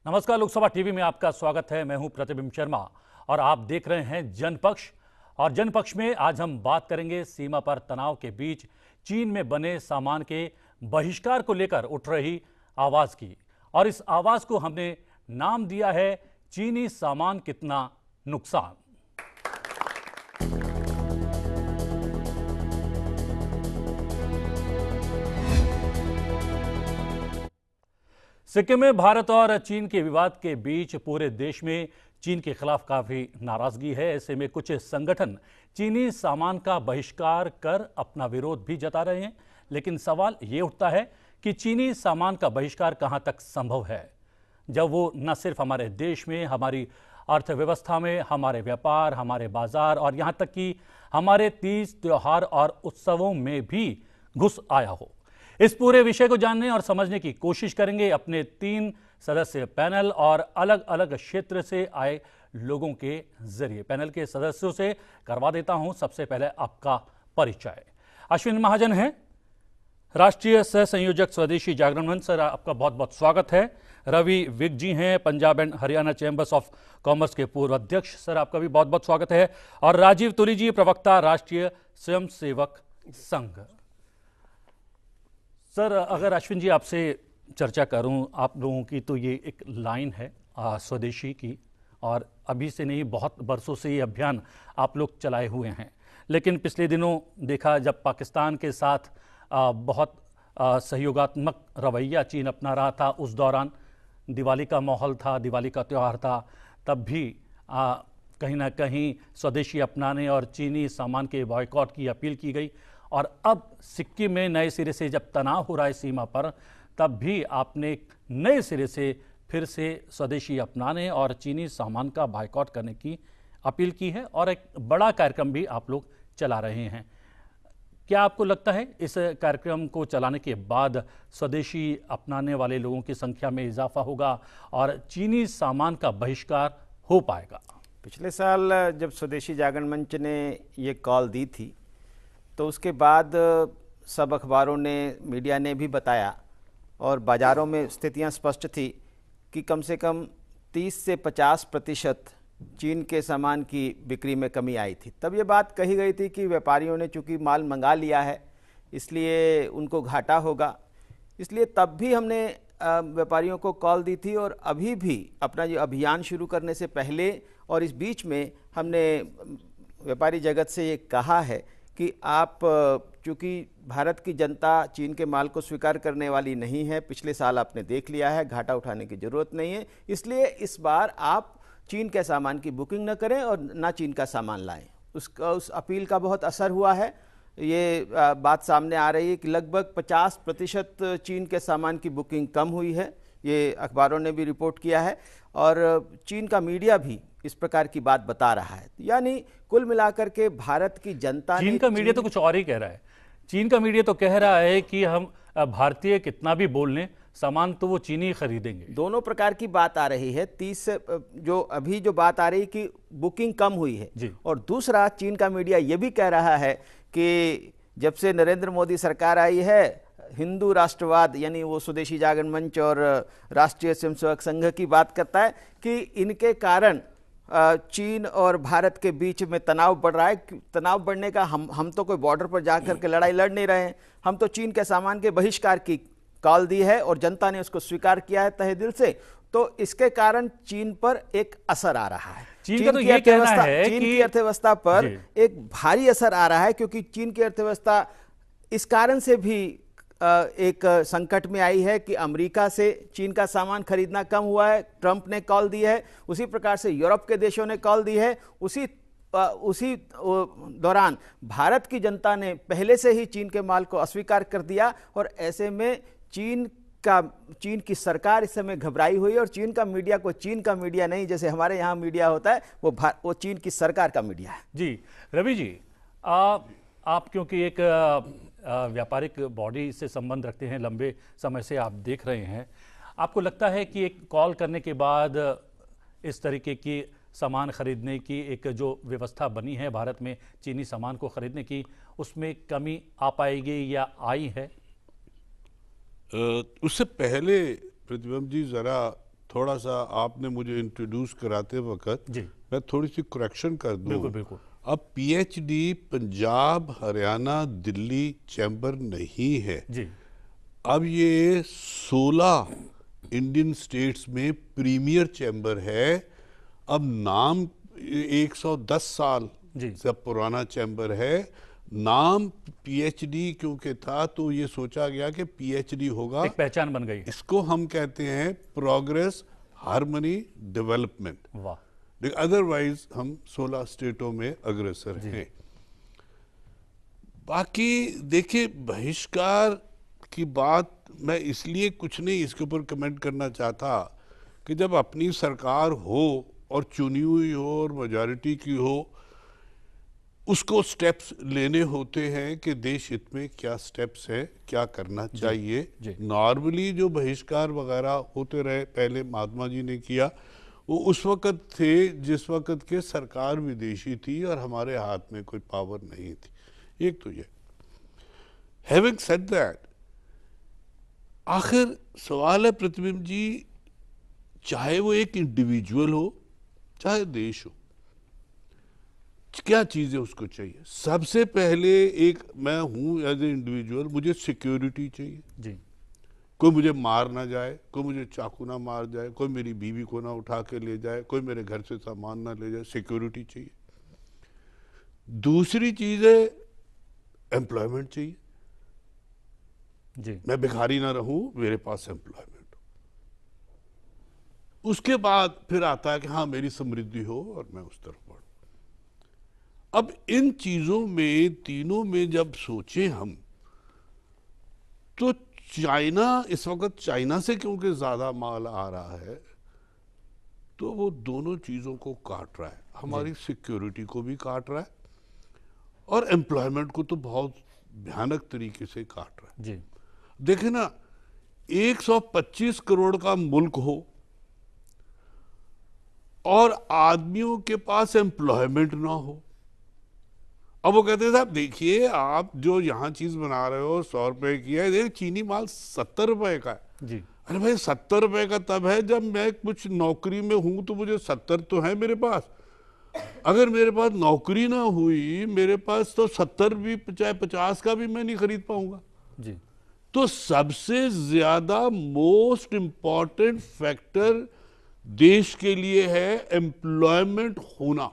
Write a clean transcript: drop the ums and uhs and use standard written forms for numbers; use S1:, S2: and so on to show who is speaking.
S1: नमस्कार, लोकसभा टीवी में आपका स्वागत है। मैं हूं प्रतिबिंब शर्मा और आप देख रहे हैं जनपक्ष। और जनपक्ष में आज हम बात करेंगे सीमा पर तनाव के बीच चीन में बने सामान के बहिष्कार को लेकर उठ रही आवाज की। और इस आवाज को हमने नाम दिया है चीनी सामान कितना नुकसान। सिक्किम में भारत और चीन के विवाद के बीच पूरे देश में चीन के खिलाफ काफी नाराजगी है। ऐसे में कुछ संगठन चीनी सामान का बहिष्कार कर अपना विरोध भी जता रहे हैं। लेकिन सवाल ये उठता है कि चीनी सामान का बहिष्कार कहां तक संभव है, जब वो न सिर्फ हमारे देश में, हमारी अर्थव्यवस्था में, हमारे व्यापार, हमारे बाजार और यहां तक कि हमारे तीज त्योहार और उत्सवों में भी घुस आया हो। इस पूरे विषय को जानने और समझने की कोशिश करेंगे अपने 3 सदस्य पैनल और अलग अलग क्षेत्र से आए लोगों के जरिए। पैनल के सदस्यों से करवा देता हूं सबसे पहले आपका परिचय। अश्विन महाजन हैं, राष्ट्रीय सह संयोजक स्वदेशी जागरण मंच, सर आपका बहुत बहुत स्वागत है। रवि विक जी हैं, Punjab and Haryana chambers of commerce के पूर्व अध्यक्ष, सर आपका भी बहुत बहुत स्वागत है। और राजीव तुरी जी, प्रवक्ता, राष्ट्रीय स्वयंसेवक संघ। सर, अगर अश्विन जी आपसे चर्चा करूं, आप लोगों की तो ये एक लाइन है स्वदेशी की, और अभी से नहीं बहुत बरसों से ये अभियान आप लोग चलाए हुए हैं। लेकिन पिछले दिनों देखा जब पाकिस्तान के साथ बहुत सहयोगात्मक रवैया चीन अपना रहा था, उस दौरान दिवाली का माहौल था, दिवाली का त्यौहार था, तब भी कहीं ना कहीं स्वदेशी अपनाने और चीनी सामान के बॉयकॉट की अपील की गई। और अब सिक्किम में नए सिरे से जब तनाव हो रहा है सीमा पर, तब भी आपने नए सिरे से फिर से स्वदेशी अपनाने और चीनी सामान का बायकॉट करने की अपील की है और एक बड़ा कार्यक्रम भी आप लोग चला रहे हैं। क्या आपको लगता है इस कार्यक्रम को चलाने के बाद स्वदेशी अपनाने वाले लोगों की संख्या में इजाफा होगा और चीनी सामान का बहिष्कार हो पाएगा?
S2: पिछले साल जब स्वदेशी जागरण मंच ने ये कॉल दी थी तो उसके बाद सब अखबारों ने, मीडिया ने भी बताया और बाज़ारों में स्थितियां स्पष्ट थी कि कम से कम 30 से 50% चीन के सामान की बिक्री में कमी आई थी। तब ये बात कही गई थी कि व्यापारियों ने चूँकि माल मंगा लिया है इसलिए उनको घाटा होगा, इसलिए तब भी हमने व्यापारियों को कॉल दी थी। और अभी भी अपना ये अभियान शुरू करने से पहले और इस बीच में हमने व्यापारी जगत से ये कहा है कि आप, चूँकि भारत की जनता चीन के माल को स्वीकार करने वाली नहीं है, पिछले साल आपने देख लिया है, घाटा उठाने की ज़रूरत नहीं है, इसलिए इस बार आप चीन के सामान की बुकिंग न करें और ना चीन का सामान लाएं। उस अपील का बहुत असर हुआ है। ये बात सामने आ रही है कि लगभग 50% चीन के सामान की बुकिंग कम हुई है, ये अखबारों ने भी रिपोर्ट किया है और चीन का मीडिया भी इस प्रकार की बात बता रहा है। यानी कुल मिलाकर के भारत की जनता,
S1: चीन का मीडिया तो कुछ और ही कह रहा है। चीन का मीडिया तो कह रहा है कि हम भारतीय कितना भी बोल लें, सामान तो वो चीनी खरीदेंगे।
S2: दोनों प्रकार की बात आ रही है। 30 जो अभी जो बात आ रही है कि बुकिंग कम हुई है
S1: जी।
S2: और दूसरा चीन का मीडिया ये भी कह रहा है कि जब से नरेंद्र मोदी सरकार आई है, हिंदू राष्ट्रवाद, यानी वो स्वदेशी जागरण मंच और राष्ट्रीय स्वयंसेवक संघ की बात करता है कि इनके कारण चीन और भारत के बीच में तनाव बढ़ रहा है। तनाव बढ़ने का हम तो कोई बॉर्डर पर जाकर के लड़ाई लड़ नहीं रहे हैं, हम तो चीन के सामान के बहिष्कार की कॉल दी है और जनता ने उसको स्वीकार किया है तहे दिल से। तो इसके कारण चीन पर एक असर आ रहा है।
S1: चीन का तो ये कहना है
S2: चीन की अर्थव्यवस्था पर एक भारी असर आ रहा है, क्योंकि चीन की अर्थव्यवस्था इस कारण से भी एक संकट में आई है कि अमेरिका से चीन का सामान खरीदना कम हुआ है, ट्रंप ने कॉल दी है। उसी प्रकार से यूरोप के देशों ने कॉल दी है। उसी दौरान भारत की जनता ने पहले से ही चीन के माल को अस्वीकार कर दिया और ऐसे में चीन की सरकार इस समय घबराई हुई है और चीन का मीडिया को चीन का मीडिया नहीं, जैसे हमारे यहाँ मीडिया होता है, वो चीन की सरकार का मीडिया है।
S1: जी रवि जी, आप क्योंकि एक व्यापारिक बॉडी से संबंध रखते हैं, लंबे समय से आप देख रहे हैं, आपको लगता है कि एक कॉल करने के बाद इस तरीके की सामान खरीदने की एक जो व्यवस्था बनी है भारत में चीनी सामान को खरीदने की, उसमें कमी आ पाएगी या आई है?
S3: उससे पहले प्रतिबिंब जी, ज़रा थोड़ा सा आपने मुझे इंट्रोड्यूस कराते वक्त
S1: जी
S3: मैं थोड़ी सी करेक्शन कर दूं।
S1: बिल्कुल बिल्कुल।
S3: अब पीएचडी पंजाब, हरियाणा, दिल्ली चैम्बर नहीं है।
S1: जी
S3: अब ये 16 इंडियन स्टेट्स में प्रीमियर चैम्बर है। अब नाम 110 साल
S1: जी
S3: से पुराना चैम्बर है। नाम पीएचडी क्योंकि था तो ये सोचा गया कि पीएचडी होगा,
S1: एक पहचान बन गई है।
S3: इसको हम कहते हैं प्रोग्रेस, हार्मनी, डेवलपमेंट।
S1: वाह।
S3: लेकिन अदरवाइज हम 16 स्टेटों में अग्रसर
S1: जी।
S3: हैं। बाकी देखिए, बहिष्कार की बात मैं इसलिए कुछ नहीं इसके ऊपर कमेंट करना चाहता कि जब अपनी सरकार हो और चुनी हुई हो और मेजॉरिटी की हो, उसको स्टेप्स लेने होते हैं कि देश हित में क्या स्टेप्स है, क्या करना चाहिए।
S1: जी।
S3: नॉर्मली जो बहिष्कार वगैरह होते रहे, पहले महात्मा जी ने किया, वो उस वक़्त थे जिस वक़्त के सरकार विदेशी थी और हमारे हाथ में कोई पावर नहीं थी। एक तो ये। हैविंग सेड दैट, आखिर सवाल है प्रतिबिंब जी, चाहे वो एक इंडिविजुअल हो चाहे देश हो, क्या चीज़ें उसको चाहिए। सबसे पहले एक मैं हूँ एज ए इंडिविजुअल, मुझे सिक्योरिटी चाहिए।
S1: जी
S3: कोई मुझे मार ना जाए, कोई मुझे चाकू ना मार जाए, कोई मेरी बीवी को ना उठा के ले जाए, कोई मेरे घर से सामान ना ले जाए, सिक्योरिटी चाहिए। दूसरी चीज़ है एम्प्लॉयमेंट चाहिए।
S1: जी
S3: मैं भिखारी ना रहूं, मेरे पास एम्प्लॉयमेंट हो। उसके बाद फिर आता है कि हाँ मेरी समृद्धि हो और मैं उस तरफ बढ़ूं। अब इन चीजों में, तीनों में जब सोचे हम, तो चाइना इस वक्त, चाइना से क्योंकि ज्यादा माल आ रहा है, तो वो दोनों चीजों को काट रहा है। हमारी सिक्योरिटी को भी काट रहा है और एम्प्लॉयमेंट को तो बहुत भयानक तरीके से काट रहा है।
S1: जी
S3: देखे ना, 125 करोड़ का मुल्क हो और आदमियों के पास एम्प्लॉयमेंट ना हो। अब वो कहते हैं साहब देखिए, आप जो यहाँ चीज बना रहे हो 100 रुपए की है, देखिए चीनी माल 70 रुपए का है।
S1: जी
S3: अरे भाई 70 रुपए का तब है जब मैं कुछ नौकरी में हूं, तो मुझे 70 तो है मेरे पास। अगर मेरे पास नौकरी ना हुई, मेरे पास तो 70 भी, चाहे 50 का भी मैं नहीं खरीद पाऊंगा।
S1: जी
S3: तो सबसे ज्यादा मोस्ट इंपॉर्टेंट फैक्टर देश के लिए है एम्प्लॉयमेंट होना।